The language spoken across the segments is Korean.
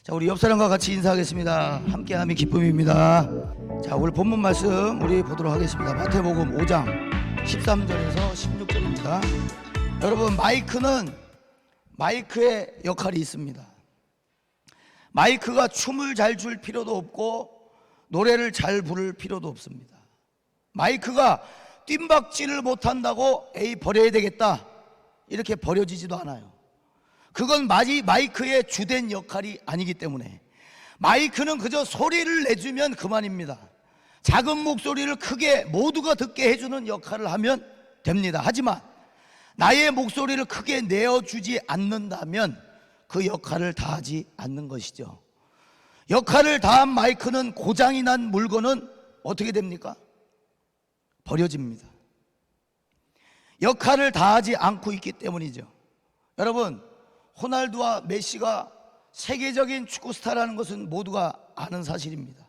자, 우리 옆 사람과 같이 인사하겠습니다. 함께함이 기쁨입니다. 자, 오늘 본문 말씀 우리 보도록 하겠습니다. 마태복음 5장 13절에서 16절입니다. 여러분, 마이크의 역할이 있습니다. 마이크가 춤을 잘 출 필요도 없고 노래를 잘 부를 필요도 없습니다. 마이크가 뜀박질을 못한다고 에이 버려야 되겠다 이렇게 버려지지도 않아요. 그건 마이크의 주된 역할이 아니기 때문에 마이크는 그저 소리를 내주면 그만입니다. 작은 목소리를 크게 모두가 듣게 해주는 역할을 하면 됩니다. 하지만 나의 목소리를 크게 내어주지 않는다면 그 역할을 다하지 않는 것이죠. 역할을 다한 마이크는 고장이 난 물건은 어떻게 됩니까? 버려집니다. 역할을 다하지 않고 있기 때문이죠. 여러분, 호날두와 메시가 세계적인 축구 스타라는 것은 모두가 아는 사실입니다.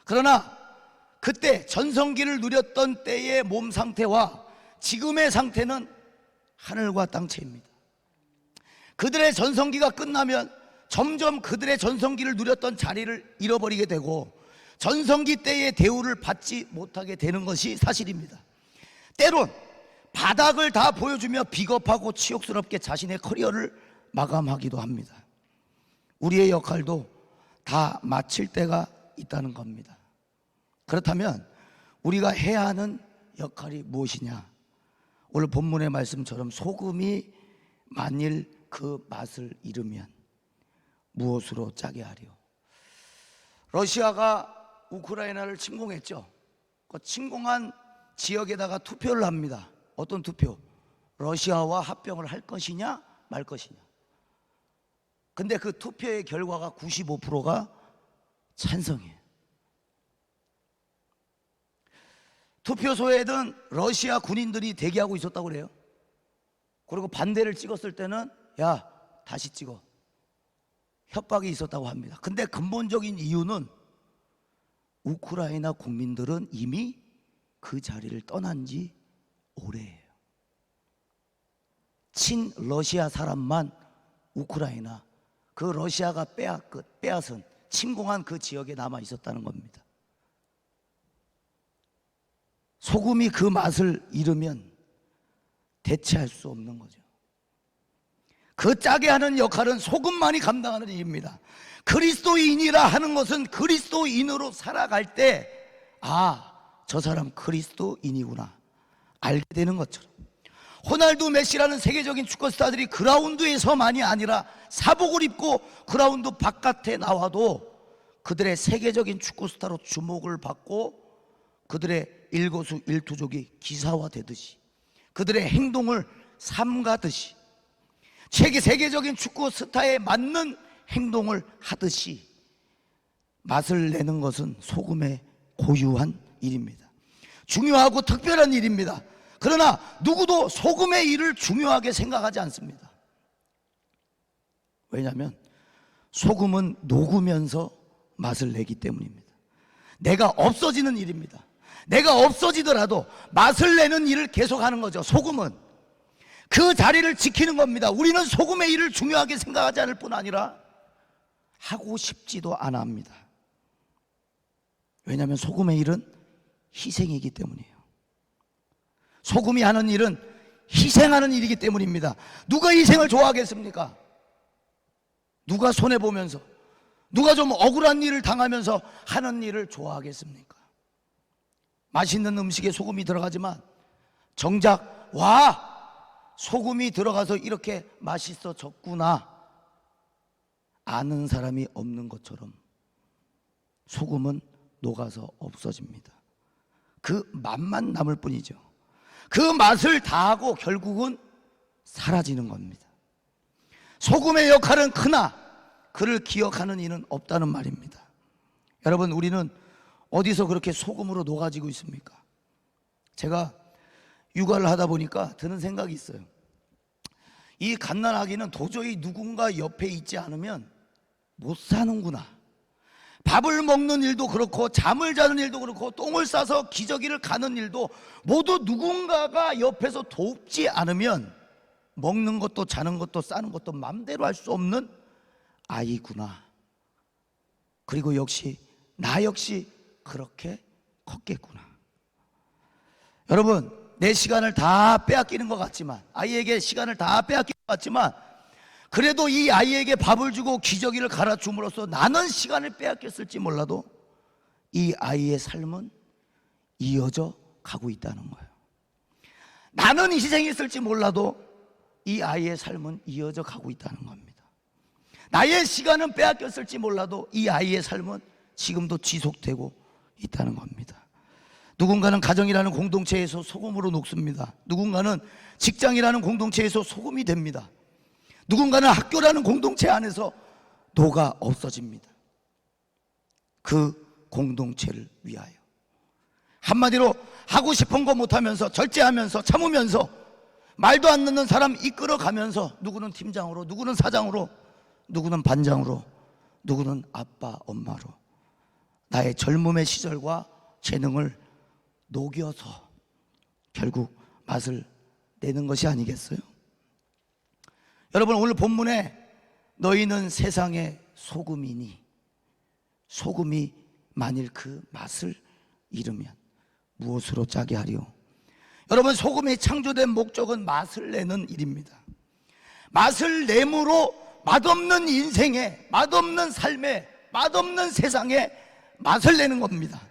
그러나 그때 전성기를 누렸던 때의 몸 상태와 지금의 상태는 하늘과 땅 차이입니다. 그들의 전성기가 끝나면 점점 그들의 전성기를 누렸던 자리를 잃어버리게 되고 전성기 때의 대우를 받지 못하게 되는 것이 사실입니다. 때론 바닥을 다 보여주며 비겁하고 치욕스럽게 자신의 커리어를 마감하기도 합니다. 우리의 역할도 다 마칠 때가 있다는 겁니다. 그렇다면 우리가 해야 하는 역할이 무엇이냐? 오늘 본문의 말씀처럼 소금이 만일 그 맛을 잃으면 무엇으로 짜게 하려? 러시아가 우크라이나를 침공했죠. 그 침공한 지역에다가 투표를 합니다. 어떤 투표? 러시아와 합병을 할 것이냐 말 것이냐. 근데 그 투표의 결과가 95%가 찬성이에요. 투표소에는 러시아 군인들이 대기하고 있었다고 그래요. 그리고 반대를 찍었을 때는 야, 다시 찍어. 협박이 있었다고 합니다. 근데 근본적인 이유는 우크라이나 국민들은 이미 그 자리를 떠난 지 오래예요. 친러시아 사람만 우크라이나, 그 러시아가 빼앗은 침공한 그 지역에 남아 있었다는 겁니다. 소금이 그 맛을 잃으면 대체할 수 없는 거죠. 그 짜게 하는 역할은 소금만이 감당하는 일입니다. 그리스도인이라 하는 것은 그리스도인으로 살아갈 때 저 사람 그리스도인이구나 알게 되는 것처럼, 호날두, 메시라는 세계적인 축구 스타들이 그라운드에서만이 아니라 사복을 입고 그라운드 바깥에 나와도 그들의 세계적인 축구 스타로 주목을 받고 그들의 일거수일투족이 기사화되듯이 그들의 행동을 삼가듯이 세계적인 축구 스타에 맞는 행동을 하듯이 맛을 내는 것은 소금의 고유한 일입니다. 중요하고 특별한 일입니다. 그러나 누구도 소금의 일을 중요하게 생각하지 않습니다. 왜냐하면 소금은 녹으면서 맛을 내기 때문입니다. 내가 없어지는 일입니다. 내가 없어지더라도 맛을 내는 일을 계속하는 거죠. 소금은 그 자리를 지키는 겁니다. 우리는 소금의 일을 중요하게 생각하지 않을 뿐 아니라 하고 싶지도 않아 합니다. 왜냐하면 소금의 일은 희생이기 때문이에요. 소금이 하는 일은 희생하는 일이기 때문입니다. 누가 희생을 좋아하겠습니까? 누가 손해보면서, 누가 좀 억울한 일을 당하면서 하는 일을 좋아하겠습니까? 맛있는 음식에 소금이 들어가지만 정작 소금이 들어가서 이렇게 맛있어졌구나 아는 사람이 없는 것처럼 소금은 녹아서 없어집니다. 그 맛만 남을 뿐이죠. 그 맛을 다하고 결국은 사라지는 겁니다. 소금의 역할은 크나 그를 기억하는 이는 없다는 말입니다. 여러분, 우리는 어디서 그렇게 소금으로 녹아지고 있습니까? 제가 육아를 하다 보니까 드는 생각이 있어요. 이 갓난아기는 도저히 누군가 옆에 있지 않으면 못 사는구나. 밥을 먹는 일도 그렇고 잠을 자는 일도 그렇고 똥을 싸서 기저귀를 가는 일도 모두 누군가가 옆에서 돕지 않으면 먹는 것도 자는 것도 싸는 것도 맘대로 할 수 없는 아이구나 그리고 역시 나 역시 그렇게 컸겠구나. 여러분, 내 시간을 다 빼앗기는 것 같지만, 아이에게 시간을 다 빼앗기는 것 같지만, 그래도 이 아이에게 밥을 주고 기저귀를 갈아줌으로써 나는 시간을 빼앗겼을지 몰라도 이 아이의 삶은 이어져 가고 있다는 거예요. 나는 희생했을지 몰라도 이 아이의 삶은 이어져 가고 있다는 겁니다. 나의 시간은 빼앗겼을지 몰라도 이 아이의 삶은 지금도 지속되고 있다는 겁니다. 누군가는 가정이라는 공동체에서 소금으로 녹습니다. 누군가는 직장이라는 공동체에서 소금이 됩니다. 누군가는 학교라는 공동체 안에서 녹아 없어집니다. 그 공동체를 위하여. 한마디로 하고 싶은 거 못하면서 절제하면서 참으면서 말도 안 듣는 사람 이끌어가면서 누구는 팀장으로, 누구는 사장으로, 누구는 반장으로, 누구는 아빠, 엄마로 나의 젊음의 시절과 재능을 녹여서 결국 맛을 내는 것이 아니겠어요? 여러분, 오늘 본문에 너희는 세상의 소금이니 소금이 만일 그 맛을 잃으면 무엇으로 짜게 하리요? 여러분, 소금이 창조된 목적은 맛을 내는 일입니다. 맛을 내므로 맛없는 인생에, 맛없는 삶에, 맛없는 세상에 맛을 내는 겁니다.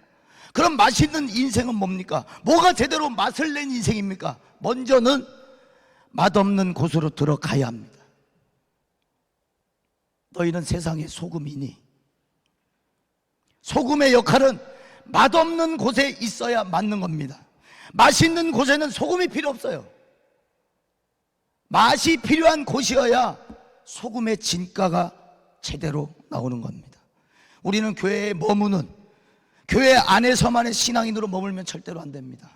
그럼 맛있는 인생은 뭡니까? 뭐가 제대로 맛을 낸 인생입니까? 먼저는 맛없는 곳으로 들어가야 합니다. 너희는 세상의 소금이니, 소금의 역할은 맛없는 곳에 있어야 맞는 겁니다. 맛있는 곳에는 소금이 필요 없어요. 맛이 필요한 곳이어야 소금의 진가가 제대로 나오는 겁니다. 우리는 교회에 머무는, 교회 안에서만의 신앙인으로 머물면 절대로 안 됩니다.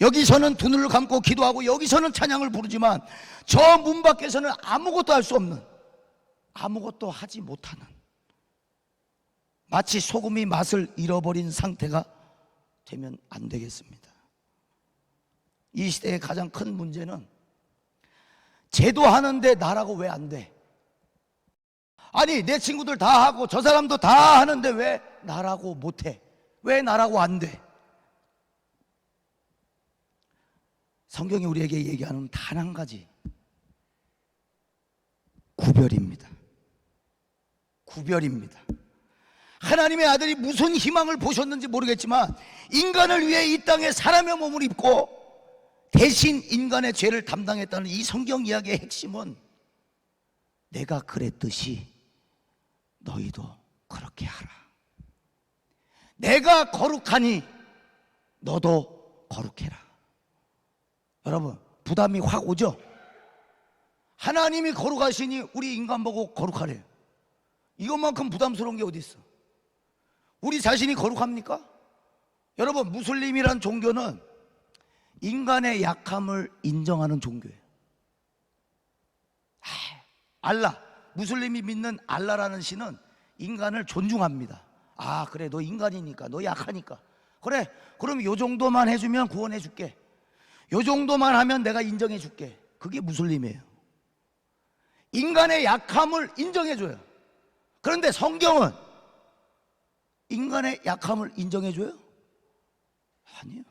여기서는 두 눈을 감고 기도하고 여기서는 찬양을 부르지만 저 문 밖에서는 아무것도 할 수 없는, 아무것도 하지 못하는, 마치 소금이 맛을 잃어버린 상태가 되면 안 되겠습니다. 이 시대의 가장 큰 문제는 쟤도 하는데 나라고 왜 안 돼? 아니, 내 친구들 다 하고 저 사람도 다 하는데 왜 나라고 못해? 왜 나라고 안 돼? 성경이 우리에게 얘기하는 단 한 가지, 구별입니다. 구별입니다. 하나님의 아들이 무슨 희망을 보셨는지 모르겠지만 인간을 위해 이 땅에 사람의 몸을 입고 대신 인간의 죄를 담당했다는 이 성경 이야기의 핵심은 내가 그랬듯이 너희도 그렇게 하라. 내가 거룩하니 너도 거룩해라. 여러분, 부담이 확 오죠? 하나님이 거룩하시니 우리 인간 보고 거룩하래요. 이것만큼 부담스러운 게 어디 있어? 우리 자신이 거룩합니까? 여러분, 무슬림이란 종교는 인간의 약함을 인정하는 종교예요. 알라, 무슬림이 믿는 알라라는 신은 인간을 존중합니다. 아, 그래, 너 인간이니까, 너 약하니까, 그래, 그럼 요 정도만 해주면 구원해 줄게, 요 정도만 하면 내가 인정해 줄게. 그게 무슬림이에요. 인간의 약함을 인정해 줘요. 그런데 성경은 인간의 약함을 인정해 줘요? 아니요.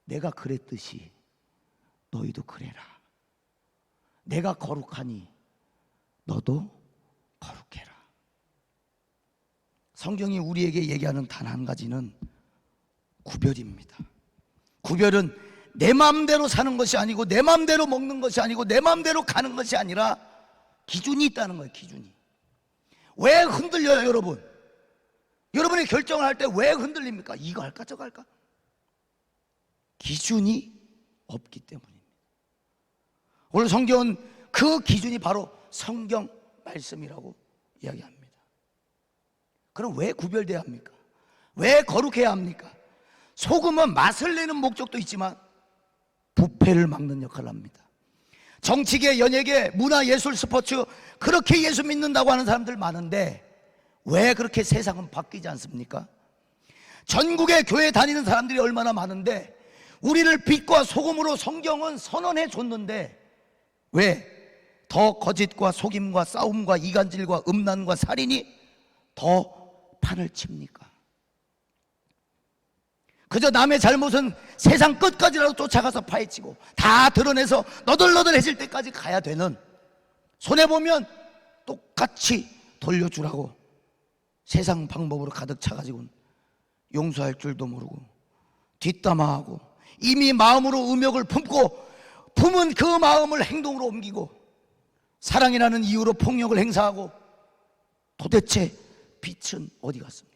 내가 그랬듯이 너희도 그래라. 내가 거룩하니 너도 거룩해라. 성경이 우리에게 얘기하는 단 한 가지는 구별입니다. 구별은 내 마음대로 사는 것이 아니고, 내 마음대로 먹는 것이 아니고, 내 마음대로 가는 것이 아니라 기준이 있다는 거예요. 기준이. 왜 흔들려요, 여러분? 여러분이 결정을 할 때 왜 흔들립니까? 이거 할까 저거 할까? 기준이 없기 때문입니다. 오늘 성경은 그 기준이 바로 성경 말씀이라고 이야기합니다. 그럼 왜 구별돼야 합니까? 왜 거룩해야 합니까? 소금은 맛을 내는 목적도 있지만 부패를 막는 역할을 합니다. 정치계, 연예계, 문화, 예술, 스포츠, 그렇게 예수 믿는다고 하는 사람들 많은데 왜 그렇게 세상은 바뀌지 않습니까? 전국에 교회 다니는 사람들이 얼마나 많은데 우리를 빛과 소금으로 성경은 선언해 줬는데 왜 더 거짓과 속임과 싸움과 이간질과 음란과 살인이 더 판을 칩니까? 그저 남의 잘못은 세상 끝까지라도 쫓아가서 파헤치고 다 드러내서 너덜너덜해질 때까지 가야 되는, 손해보면 똑같이 돌려주라고 세상 방법으로 가득 차가지고는 용서할 줄도 모르고 뒷담화하고, 이미 마음으로 음욕을 품은 그 마음을 행동으로 옮기고 사랑이라는 이유로 폭력을 행사하고, 도대체 빛은 어디 갔습니까?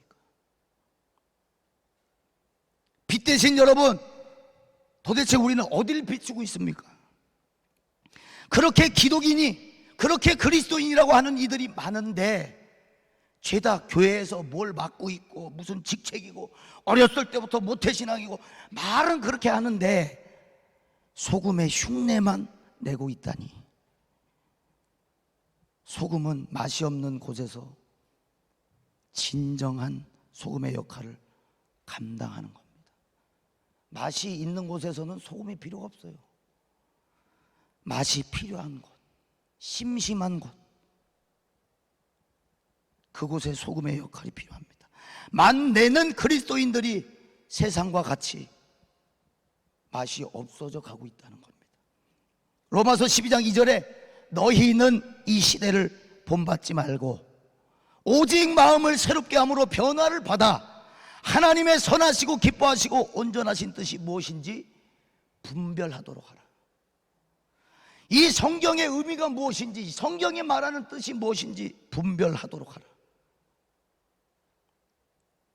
빛 대신 여러분, 도대체 우리는 어디를 비추고 있습니까? 그렇게 기독인이, 그렇게 그리스도인이라고 하는 이들이 많은데 죄다 교회에서 뭘 맡고 있고 무슨 직책이고 어렸을 때부터 모태신앙이고 말은 그렇게 하는데 소금의 흉내만 내고 있다니. 소금은 맛이 없는 곳에서 진정한 소금의 역할을 감당하는 겁니다. 맛이 있는 곳에서는 소금이 필요가 없어요. 맛이 필요한 곳, 심심한 곳, 그곳에 소금의 역할이 필요합니다. 만내는 그리스도인들이 세상과 같이 맛이 없어져 가고 있다는 겁니다. 로마서 12장 2절에 너희는 이 시대를 본받지 말고 오직 마음을 새롭게 함으로 변화를 받아 하나님의 선하시고 기뻐하시고 온전하신 뜻이 무엇인지 분별하도록 하라. 이 성경의 의미가 무엇인지, 성경이 말하는 뜻이 무엇인지 분별하도록 하라.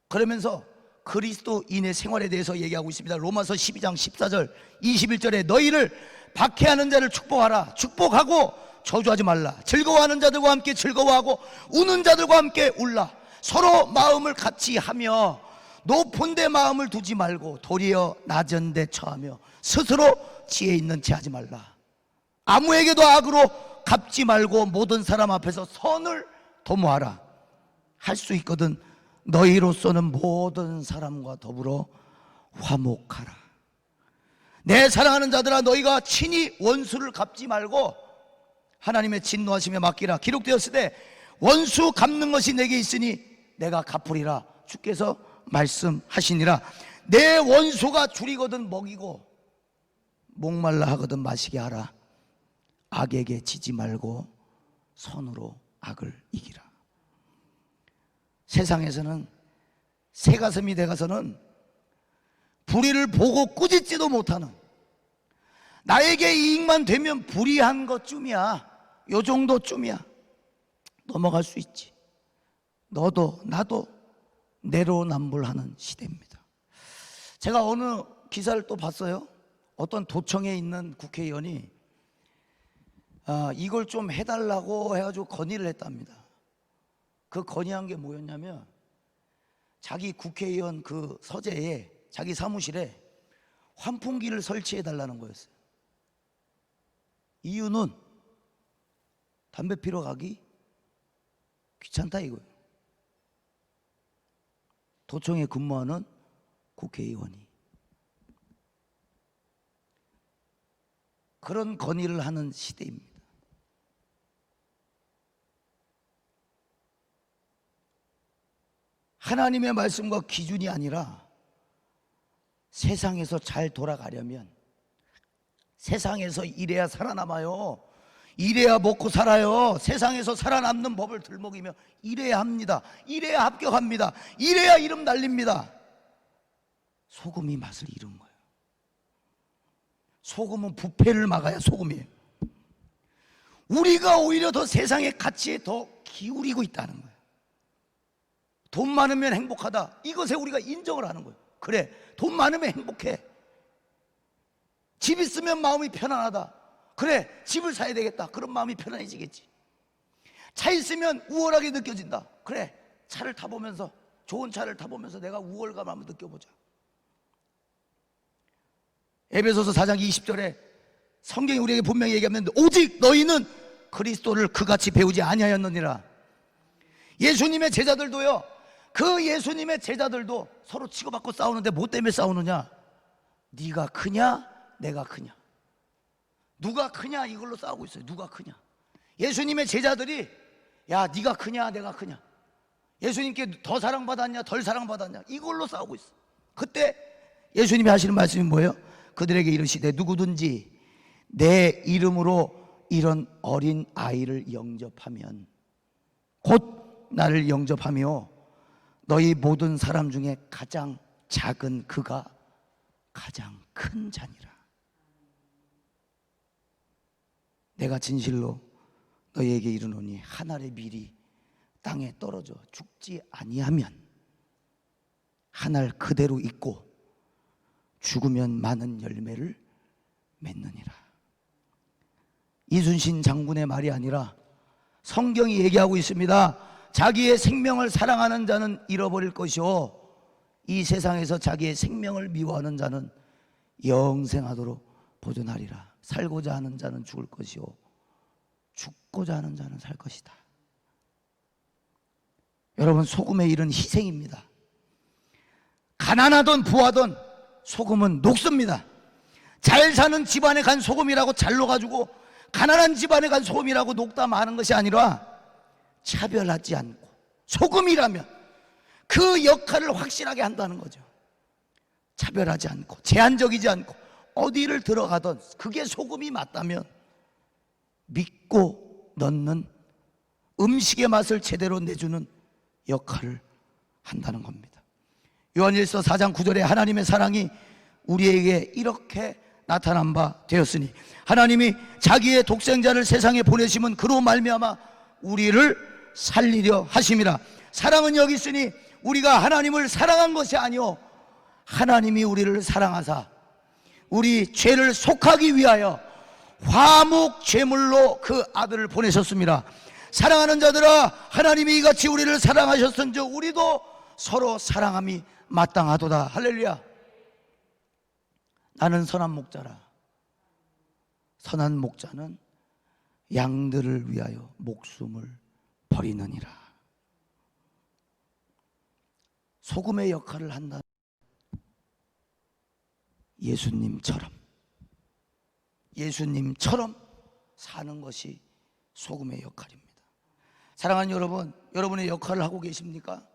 그러면서 그리스도인의 생활에 대해서 얘기하고 있습니다. 로마서 12장 14절 21절에 너희를 박해하는 자를 축복하라. 축복하고 저주하지 말라. 즐거워하는 자들과 함께 즐거워하고 우는 자들과 함께 울라. 서로 마음을 같이 하며 높은 데 마음을 두지 말고 도리어 낮은 데 처하며 스스로 지혜 있는 체 하지 말라. 아무에게도 악으로 갚지 말고 모든 사람 앞에서 선을 도모하라. 할 수 있거든 너희로서는 모든 사람과 더불어 화목하라. 내 사랑하는 자들아, 너희가 친히 원수를 갚지 말고 하나님의 진노하심에 맡기라. 기록되었으되 원수 갚는 것이 내게 있으니 내가 갚으리라. 주께서 말씀하시니라. 내 원수가 줄이거든 먹이고 목말라 하거든 마시게 하라. 악에게 지지 말고 선으로 악을 이기라. 세상에서는 새가슴이 돼가서는 불의를 보고 꾸짖지도 못하는, 나에게 이익만 되면 불의한 것쯤이야, 요 정도쯤이야, 넘어갈 수 있지, 너도 나도 내로남불하는 시대입니다. 제가 어느 기사를 또 봤어요. 어떤 도청에 있는 국회의원이 이걸 좀 해달라고 해가지고 건의를 했답니다. 그 건의한 게 뭐였냐면 자기 국회의원 그 서재에, 자기 사무실에 환풍기를 설치해 달라는 거였어요. 이유는 담배 피러 가기 귀찮다 이거예요. 도청에 근무하는 국회의원이 그런 건의를 하는 시대입니다. 하나님의 말씀과 기준이 아니라 세상에서 잘 돌아가려면, 세상에서 이래야 살아남아요, 이래야 먹고 살아요, 세상에서 살아남는 법을 들먹이며 이래야 합니다, 이래야 합격합니다, 이래야 이름 날립니다. 소금이 맛을 잃은 거예요. 소금은 부패를 막아야 소금이에요. 우리가 오히려 더 세상의 가치에 더 기울이고 있다는 거예요. 돈 많으면 행복하다, 이것에 우리가 인정을 하는 거예요. 그래, 돈 많으면 행복해. 집 있으면 마음이 편안하다. 그래, 집을 사야 되겠다. 그런 마음이 편안해지겠지. 차 있으면 우월하게 느껴진다. 그래, 차를 타보면서, 좋은 차를 타보면서 내가 우월감을 한번 느껴보자. 에베소서 4장 20절에 성경이 우리에게 분명히 얘기하는데 오직 너희는 그리스도를 그같이 배우지 아니하였느니라. 예수님의 제자들도요, 그 예수님의 제자들도 서로 치고받고 싸우는데 뭐 때문에 싸우느냐? 네가 크냐 내가 크냐, 누가 크냐, 이걸로 싸우고 있어요. 누가 크냐. 예수님의 제자들이 야 네가 크냐 내가 크냐, 예수님께 더 사랑받았냐 덜 사랑받았냐 이걸로 싸우고 있어. 그때 예수님이 하시는 말씀이 뭐예요? 그들에게 이르시되 누구든지 내 이름으로 이런 어린 아이를 영접하면 곧 나를 영접하며 너희 모든 사람 중에 가장 작은 그가 가장 큰 자니라. 내가 진실로 너희에게 이르노니 한 알의 밀이 땅에 떨어져 죽지 아니하면 한 알 그대로 있고 죽으면 많은 열매를 맺느니라. 이순신 장군의 말이 아니라 성경이 얘기하고 있습니다. 자기의 생명을 사랑하는 자는 잃어버릴 것이요 이 세상에서 자기의 생명을 미워하는 자는 영생하도록 보존하리라. 살고자 하는 자는 죽을 것이요 죽고자 하는 자는 살 것이다. 여러분, 소금의 일은 희생입니다. 가난하던 부하던 소금은 녹습니다. 잘 사는 집안에 간 소금이라고 잘 녹아주고 가난한 집안에 간 소금이라고 녹다 마는 것이 아니라 차별하지 않고 소금이라면 그 역할을 확실하게 한다는 거죠. 차별하지 않고 제한적이지 않고 어디를 들어가든 그게 소금이 맞다면 믿고 넣는 음식의 맛을 제대로 내주는 역할을 한다는 겁니다. 요한일서 4장 9절에 하나님의 사랑이 우리에게 이렇게 나타난 바 되었으니 하나님이 자기의 독생자를 세상에 보내심은 그로 말미암아 우리를 살리려 하심이라. 사랑은 여기 있으니 우리가 하나님을 사랑한 것이 아니요 하나님이 우리를 사랑하사 우리 죄를 속하기 위하여 화목 제물로 그 아들을 보내셨습니다. 사랑하는 자들아, 하나님이 이같이 우리를 사랑하셨은즉 우리도 서로 사랑함이 마땅하도다. 할렐루야. 나는 선한 목자라. 선한 목자는 양들을 위하여 목숨을 버리느니라. 소금의 역할을 한다. 예수님처럼 사는 것이 소금의 역할입니다. 사랑하는 여러분, 여러분의 역할을 하고 계십니까?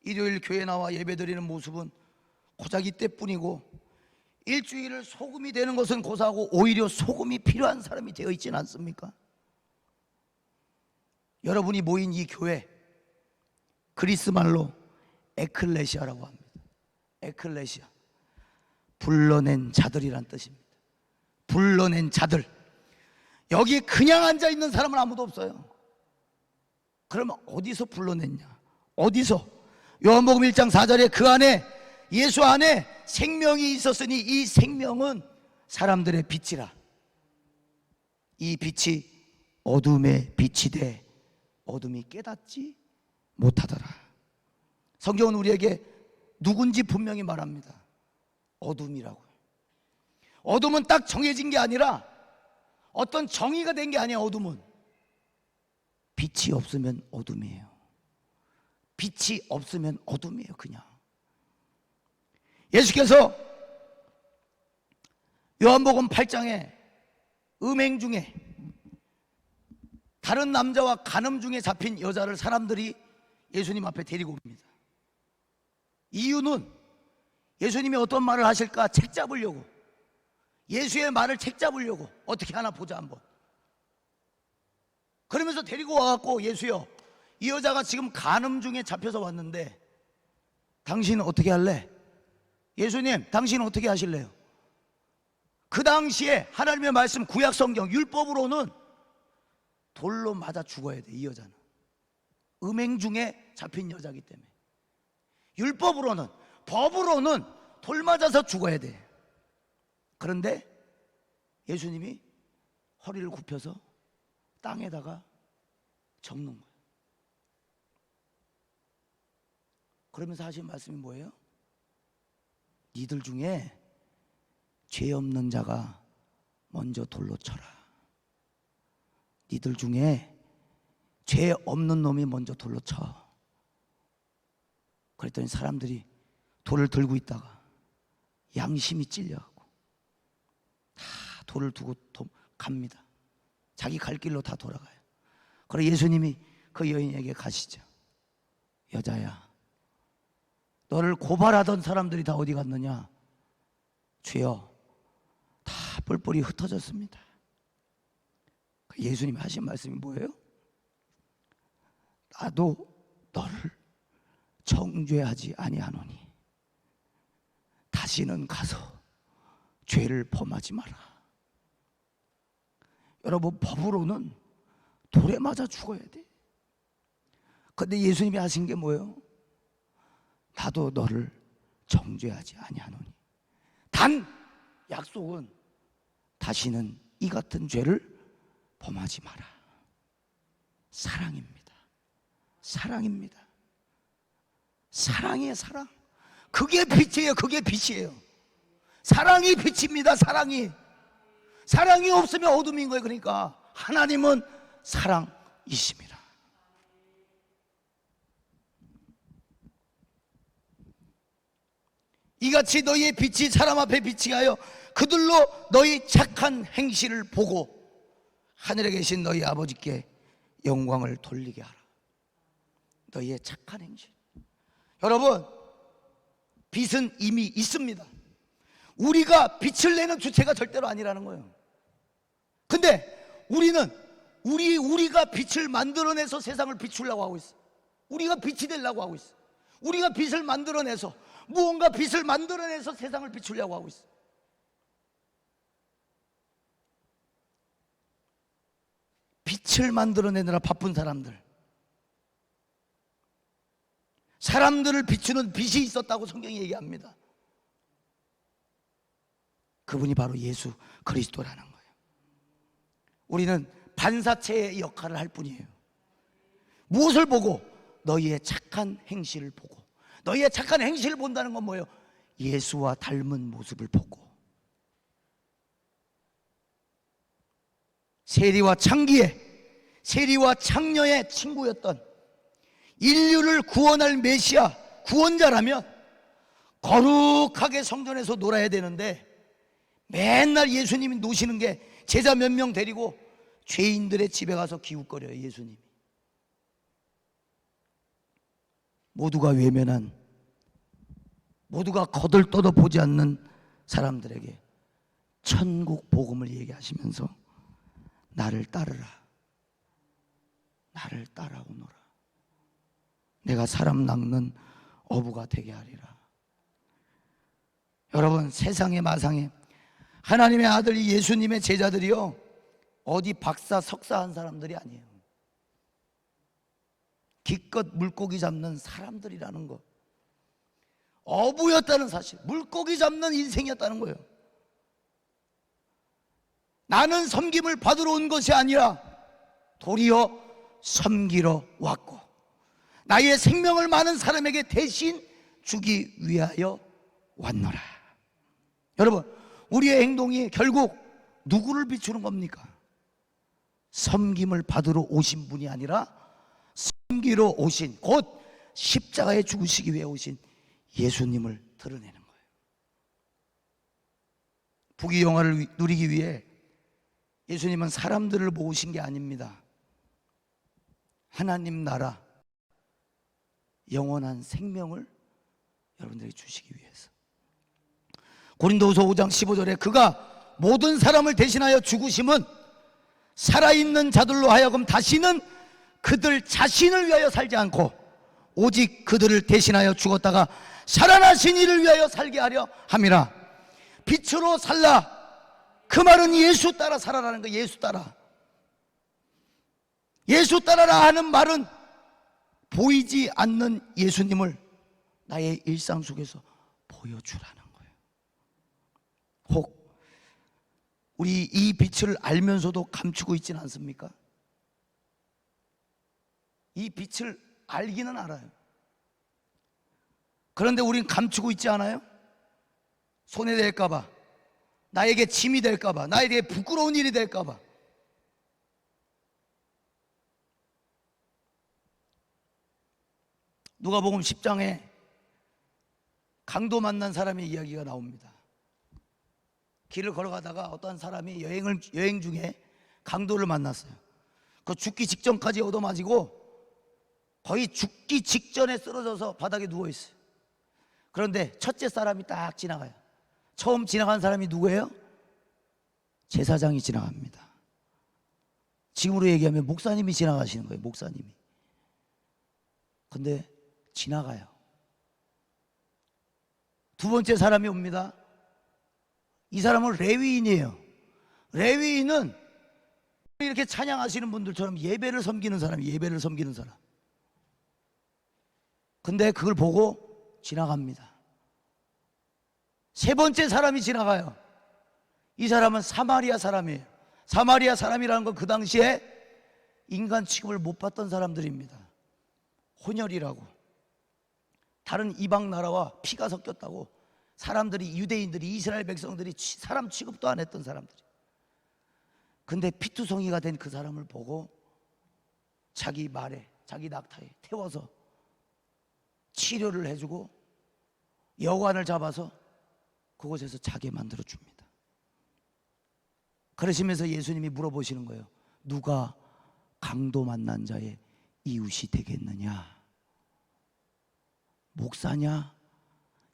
일요일 교회 나와 예배드리는 모습은 고작 이때뿐이고 일주일을 소금이 되는 것은 고사하고 오히려 소금이 필요한 사람이 되어 있지는 않습니까? 여러분이 모인 이 교회, 그리스 말로 에클레시아라고 합니다. 에클레시아, 불러낸 자들이란 뜻입니다. 불러낸 자들. 여기 그냥 앉아있는 사람은 아무도 없어요. 그러면 어디서 불러냈냐? 어디서? 요한복음 1장 4절에 그 안에, 예수 안에 생명이 있었으니 이 생명은 사람들의 빛이라. 이 빛이 어둠의 빛이 돼 어둠이 깨닫지 못하더라. 성경은 우리에게 누군지 분명히 말합니다. 어둠이라고요. 어둠은 딱 정해진 게 아니라 어떤 정의가 된 게 아니에요. 어둠은 빛이 없으면 어둠이에요. 빛이 없으면 어둠이에요. 그냥 예수께서 요한복음 8장에 음행 중에 다른 남자와 간음 중에 잡힌 여자를 사람들이 예수님 앞에 데리고 옵니다. 이유는 예수님이 어떤 말을 하실까 책 잡으려고, 예수의 말을 책 잡으려고 어떻게 하나 보자 한번. 그러면서 데리고 와갖고, 예수여, 이 여자가 지금 간음 중에 잡혀서 왔는데 당신은 어떻게 할래? 예수님, 당신은 어떻게 하실래요? 그 당시에 하나님의 말씀, 구약 성경 율법으로는 돌로 맞아 죽어야 돼. 이 여자는 음행 중에 잡힌 여자이기 때문에 율법으로는, 법으로는 돌 맞아서 죽어야 돼. 그런데 예수님이 허리를 굽혀서 땅에다가 적는 거예요. 그러면서 하신 말씀이 뭐예요? 니들 중에 죄 없는 자가 먼저 돌로 쳐라. 니들 중에 죄 없는 놈이 먼저 돌로 쳐. 그랬더니 사람들이 돌을 들고 있다가 양심이 찔려갖고 다 돌을 두고 갑니다. 자기 갈 길로 다 돌아가요. 그래서 예수님이 그 여인에게 가시죠. 여자야, 너를 고발하던 사람들이 다 어디 갔느냐? 주여, 다 뿔뿔이 흩어졌습니다. 예수님이 하신 말씀이 뭐예요? 나도 너를 정죄하지 아니하노니 다시는 가서 죄를 범하지 마라. 여러분, 법으로는 돌에 맞아 죽어야 돼. 근데 예수님이 하신 게 뭐예요? 나도 너를 정죄하지 아니하노니, 단 약속은 다시는 이 같은 죄를 범하지 마라. 사랑입니다. 사랑입니다. 사랑이에요. 사랑. 그게 빛이에요. 그게 빛이에요. 사랑이 빛입니다. 사랑이. 사랑이 없으면 어둠인 거예요. 그러니까 하나님은 사랑이십니다. 이같이 너희의 빛이 사람 앞에 빛이 하여 그들로 너희 착한 행실을 보고 하늘에 계신 너희 아버지께 영광을 돌리게 하라. 너희의 착한 행실. 여러분, 빛은 이미 있습니다. 우리가 빛을 내는 주체가 절대로 아니라는 거예요. 근데 우리는 우리가 빛을 만들어내서 세상을 비추려고 하고 있어. 우리가 빛이 되려고 하고 있어. 우리가 빛을 만들어내서, 무언가 빛을 만들어내서 세상을 비추려고 하고 있어. 빛을 만들어내느라 바쁜 사람들을 비추는 빛이 있었다고 성경이 얘기합니다. 그분이 바로 예수 그리스도라는 거예요. 우리는 반사체의 역할을 할 뿐이에요. 무엇을 보고? 너희의 착한 행실을 보고. 너희의 착한 행실을 본다는 건 뭐예요? 예수와 닮은 모습을 보고. 세리와 창녀의 친구였던, 인류를 구원할 메시아, 구원자라면 거룩하게 성전에서 놀아야 되는데 맨날 예수님이 노시는 게 제자 몇 명 데리고 죄인들의 집에 가서 기웃거려요. 예수님이. 모두가 외면한, 모두가 거들떠도 보지 않는 사람들에게 천국 복음을 얘기하시면서 나를 따르라, 나를 따라오너라, 내가 사람 낚는 어부가 되게 하리라. 여러분, 세상의 마상에 하나님의 아들 예수님의 제자들이요, 어디 박사 석사한 사람들이 아니에요. 기껏 물고기 잡는 사람들이라는 것, 어부였다는 사실, 물고기 잡는 인생이었다는 거예요. 나는 섬김을 받으러 온 것이 아니라 도리어 섬기러 왔고 나의 생명을 많은 사람에게 대신 주기 위하여 왔노라. 여러분, 우리의 행동이 결국 누구를 비추는 겁니까? 섬김을 받으러 오신 분이 아니라 섬기러 오신, 곧 십자가에 죽으시기 위해 오신 예수님을 드러내는 거예요. 부귀영화를 누리기 위해 예수님은 사람들을 모으신 게 아닙니다. 하나님 나라, 영원한 생명을 여러분들에게 주시기 위해서. 고린도후서 5장 15절에 그가 모든 사람을 대신하여 죽으심은 살아있는 자들로 하여금 다시는 그들 자신을 위하여 살지 않고 오직 그들을 대신하여 죽었다가 살아나신 이를 위하여 살게 하려 함이라. 빛으로 살라, 그 말은 예수 따라 살아라는 거예요. 예수 따라. 예수 따라라 하는 말은 보이지 않는 예수님을 나의 일상 속에서 보여주라는 거예요. 혹 우리 이 빛을 알면서도 감추고 있지는 않습니까? 이 빛을 알기는 알아요. 그런데 우린 감추고 있지 않아요? 손해될까 봐, 나에게 짐이 될까 봐, 나에게 부끄러운 일이 될까 봐. 누가복음 10장에 강도 만난 사람의 이야기가 나옵니다. 길을 걸어가다가 어떤 사람이 여행 중에 강도를 만났어요. 그 죽기 직전까지 얻어맞이고 거의 죽기 직전에 쓰러져서 바닥에 누워있어요. 그런데 첫째 사람이 딱 지나가요. 처음 지나간 사람이 누구예요? 제사장이 지나갑니다. 지금으로 얘기하면 목사님이 지나가시는 거예요. 목사님이. 근데 지나가요. 두 번째 사람이 옵니다. 이 사람은 레위인이에요. 레위인은 이렇게 찬양하시는 분들처럼 예배를 섬기는 사람이에요. 예배를 섬기는 사람. 근데 그걸 보고 지나갑니다. 세 번째 사람이 지나가요. 이 사람은 사마리아 사람이에요. 사마리아 사람이라는 건 그 당시에 인간 취급을 못 받던 사람들입니다. 혼혈이라고, 다른 이방 나라와 피가 섞였다고 사람들이, 유대인들이, 이스라엘 백성들이 사람 취급도 안 했던 사람들이. 근데 피투성이가 된 그 사람을 보고 자기 말에, 자기 낙타에 태워서 치료를 해주고 여관을 잡아서 그곳에서 자게 만들어줍니다. 그러시면서 예수님이 물어보시는 거예요. 누가 강도 만난 자의 이웃이 되겠느냐? 목사냐?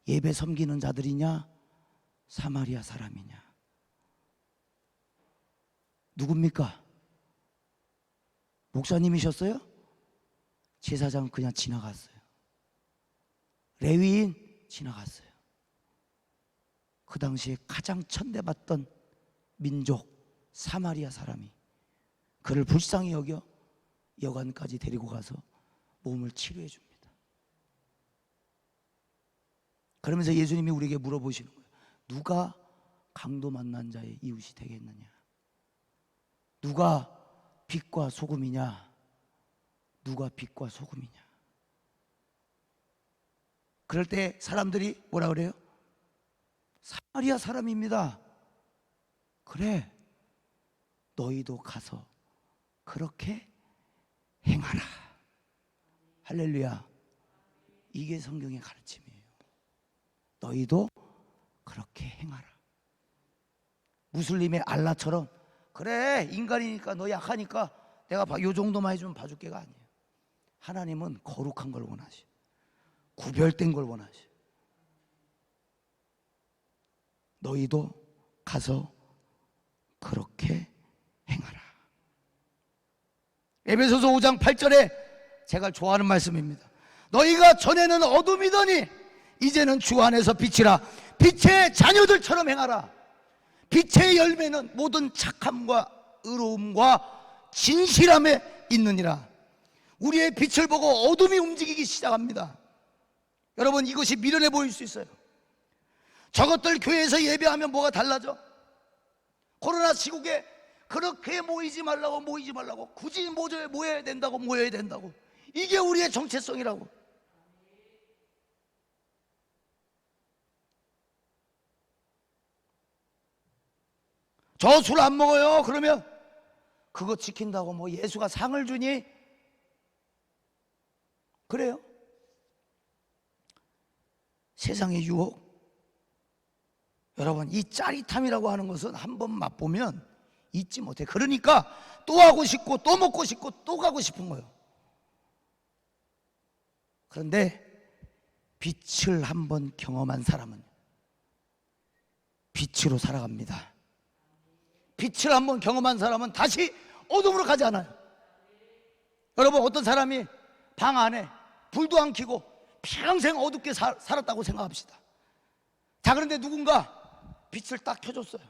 예배 섬기는 자들이냐? 사마리아 사람이냐? 누굽니까? 목사님이셨어요? 제사장 그냥 지나갔어요. 레위인 지나갔어요. 그 당시에 가장 천대받던 민족 사마리아 사람이 그를 불쌍히 여겨 여관까지 데리고 가서 몸을 치료해 줍니다. 그러면서 예수님이 우리에게 물어보시는 거예요. 누가 강도 만난 자의 이웃이 되겠느냐? 누가 빛과 소금이냐? 누가 빛과 소금이냐? 그럴 때 사람들이 뭐라 그래요? 사마리아 사람입니다. 그래, 너희도 가서 그렇게 행하라. 할렐루야. 이게 성경의 가르침이에요. 너희도 그렇게 행하라. 무슬림의 알라처럼 그래, 인간이니까 너 약하니까 내가 요 정도만 해주면 봐줄게가 아니에요. 하나님은 거룩한 걸 원하셔. 구별된 걸 원하셔. 너희도 가서 그렇게 행하라. 에베소서 5장 8절에 제가 좋아하는 말씀입니다. 너희가 전에는 어둠이더니 이제는 주 안에서 빛이라. 빛의 자녀들처럼 행하라. 빛의 열매는 모든 착함과 의로움과 진실함에 있느니라. 우리의 빛을 보고 어둠이 움직이기 시작합니다. 여러분, 이것이 미련해 보일 수 있어요. 저것들 교회에서 예배하면 뭐가 달라져? 코로나 시국에 그렇게 모이지 말라고 굳이 모여야 된다고 이게 우리의 정체성이라고. 저 술 안 먹어요 그러면 그거 지킨다고 뭐 예수가 상을 주니? 그래요? 세상의 유혹, 여러분, 이 짜릿함이라고 하는 것은 한번 맛보면 잊지 못해. 그러니까 또 하고 싶고 또 먹고 싶고 또 가고 싶은 거예요. 그런데 빛을 한번 경험한 사람은 빛으로 살아갑니다. 빛을 한번 경험한 사람은 다시 어둠으로 가지 않아요. 여러분, 어떤 사람이 방 안에 불도 안 켜고 평생 어둡게 살았다고 생각합시다. 자, 그런데 누군가 빛을 딱 켜줬어요.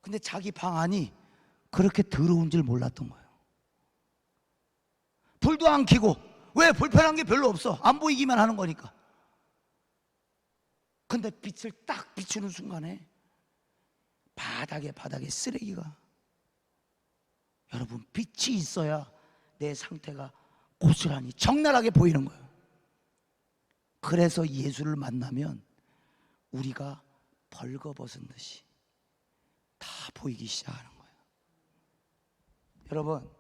근데 자기 방 안이 그렇게 더러운 줄 몰랐던 거예요. 불도 안 켜고, 왜? 불편한 게 별로 없어. 안 보이기만 하는 거니까. 근데 빛을 딱 비추는 순간에 바닥에 쓰레기가. 여러분, 빛이 있어야 내 상태가 고스란히 적나라하게 보이는 거예요. 그래서 예수를 만나면 우리가 벌거벗은 듯이 다 보이기 시작하는 거예요. 여러분,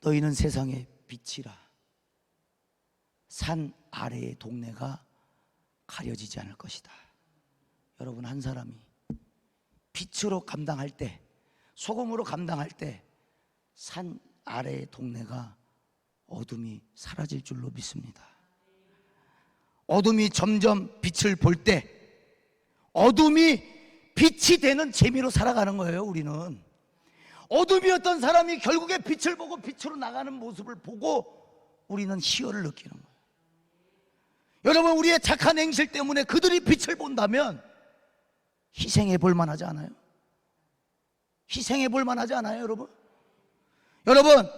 너희는 세상의 빛이라. 산 아래의 동네가 가려지지 않을 것이다. 여러분, 한 사람이 빛으로 감당할 때, 소금으로 감당할 때 산 아래의 동네가 어둠이 사라질 줄로 믿습니다. 어둠이 점점 빛을 볼 때 어둠이 빛이 되는 재미로 살아가는 거예요. 우리는 어둠이었던 사람이 결국에 빛을 보고 빛으로 나가는 모습을 보고 우리는 희열을 느끼는 거예요. 여러분, 우리의 착한 행실 때문에 그들이 빛을 본다면 희생해 볼 만하지 않아요? 희생해 볼 만하지 않아요, 여러분? 여러분,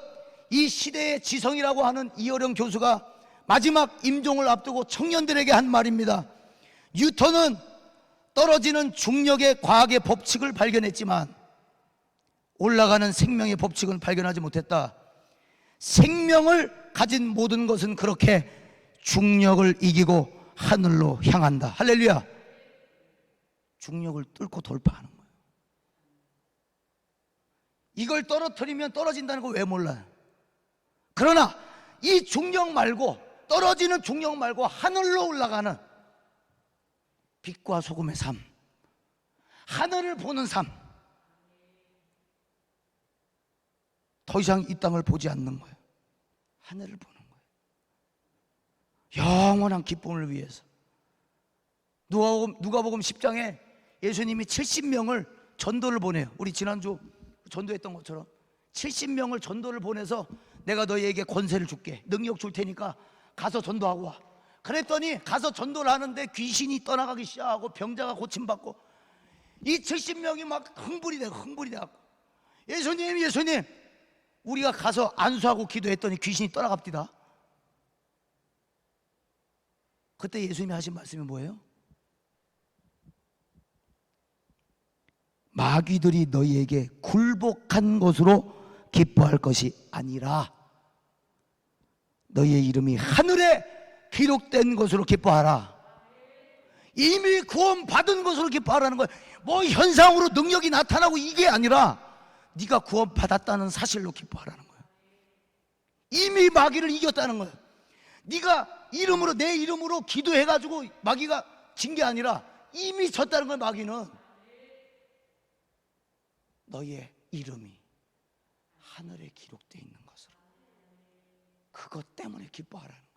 이 시대의 지성이라고 하는 이어령 교수가 마지막 임종을 앞두고 청년들에게 한 말입니다. 뉴턴은 떨어지는 중력의 과학의 법칙을 발견했지만 올라가는 생명의 법칙은 발견하지 못했다. 생명을 가진 모든 것은 그렇게 중력을 이기고 하늘로 향한다. 할렐루야. 중력을 뚫고 돌파하는 거예요. 이걸 떨어뜨리면 떨어진다는 걸 왜 몰라요? 그러나 이 중력 말고, 떨어지는 중력 말고 하늘로 올라가는 빛과 소금의 삶, 하늘을 보는 삶, 더 이상 이 땅을 보지 않는 거예요. 하늘을 보는 거예요. 영원한 기쁨을 위해서. 누가복음 10장에 예수님이 70명을 전도를 보내요. 우리 지난주 전도했던 것처럼 70명을 전도를 보내서 내가 너희에게 권세를 줄게, 능력 줄 테니까 가서 전도하고 와. 그랬더니 가서 전도를 하는데 귀신이 떠나가기 시작하고 병자가 고침받고 이 70명이 막 흥분이 돼갖고 예수님 우리가 가서 안수하고 기도했더니 귀신이 떠나갑디다. 그때 예수님이 하신 말씀이 뭐예요? 마귀들이 너희에게 굴복한 것으로 기뻐할 것이 아니라 너희의 이름이 하늘에 기록된 것으로 기뻐하라. 이미 구원받은 것으로 기뻐하라는 거예요. 뭐 현상으로 능력이 나타나고 이게 아니라 네가 구원받았다는 사실로 기뻐하라는 거예요. 이미 마귀를 이겼다는 거예요. 네가 이름으로, 내 이름으로 기도해가지고 마귀가 진 게 아니라 이미 졌다는 거예요. 마귀는 너희의 이름이 하늘에 기록되어 있는 것으로, 그것 때문에 기뻐하라는 거예요.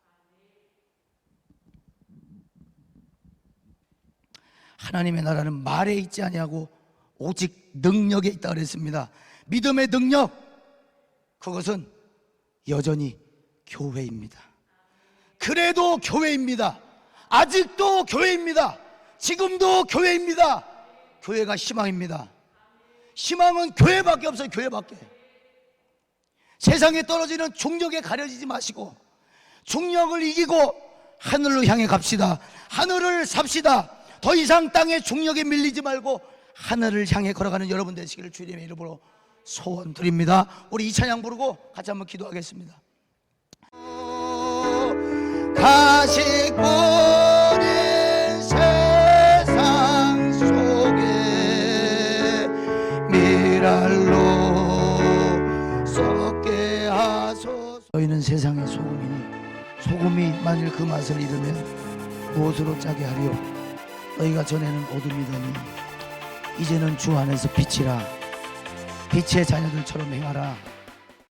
하나님의 나라는 말에 있지 아니하고 오직 능력에 있다 그랬습니다. 믿음의 능력, 그것은 여전히 교회입니다. 그래도 교회입니다. 아직도 교회입니다. 지금도 교회입니다. 교회가 희망입니다. 희망은 교회밖에 없어요. 교회밖에. 세상에 떨어지는 중력에 가려지지 마시고 중력을 이기고 하늘로 향해 갑시다. 하늘을 삽시다. 더 이상 땅의 중력에 밀리지 말고 하늘을 향해 걸어가는 여러분 되시기를 주님의 이름으로 소원드립니다. 우리 이 찬양 부르고 같이 한번 기도하겠습니다. 가식 버린 세상 속에 미랄로 썩게 하소서. 너희는 세상의 소금이니 소금이 만일 그 맛을 잃으면 무엇으로 짜게 하리요? 너희가 전에는 어둠이더니 이제는 주 안에서 빛이라. 빛의 자녀들처럼 행하라.